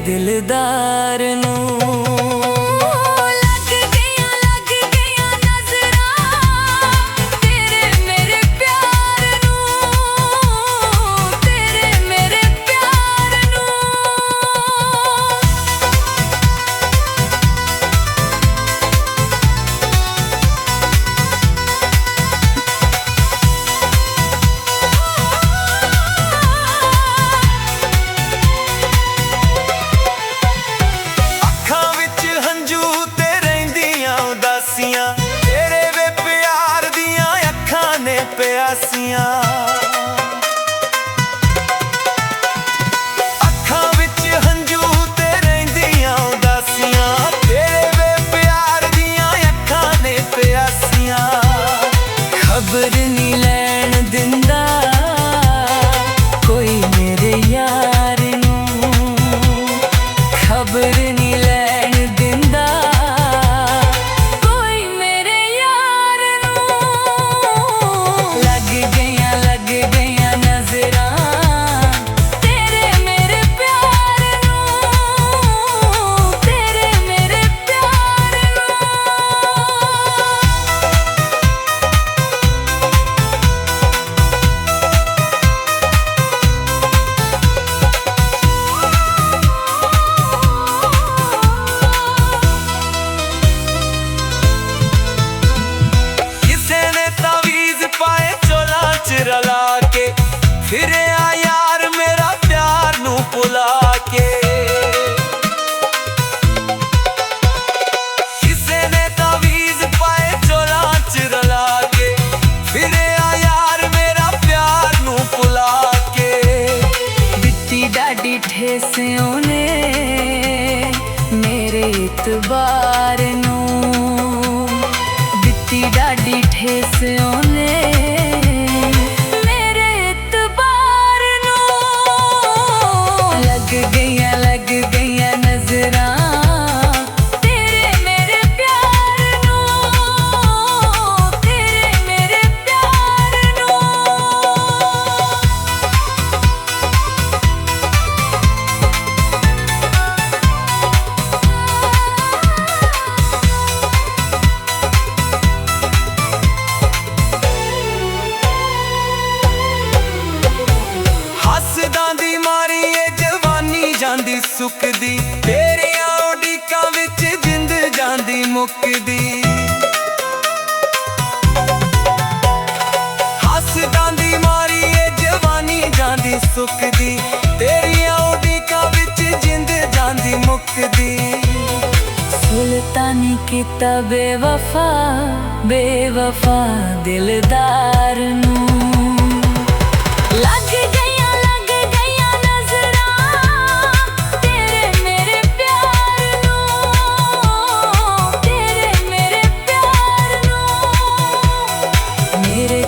दिलदार नू। तेरे वे प्यार दियां अखां ने प्यासियां, अखां विच हंजू ते रहिंदियां उदासियां। तेरे वे प्यार दियां अखां ने प्यासियां। खबर नी लैण दिंदा कोई मेरे यार नू, खबर नी रला के फिर आ यार मेरा प्यार नू भुला के। किसे ने तावीज़ पाए चोला च रला के फिर आ यार मेरा प्यार नू भुला के। दित्ती डाडी ठेसियों ने मेरे इतबार नू, दित्ती डाडी ठेसियों ने लग गईयां नजरां तेरे मेरे प्यार नू, तेरे मेरे प्यार नू। हसदां दी मारी जांदी सुकदी, तेरियां उडीकां विच जिंद जांदी मुकदी। हसदां दी मारी ए जवानी जांदी सुकदी, तेरियां उडीकां विच जिंद जांदी मुकदी। सुल्तानी कीता बेवफा बेवफा दिलदार नू।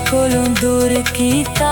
कोलों दूर कीता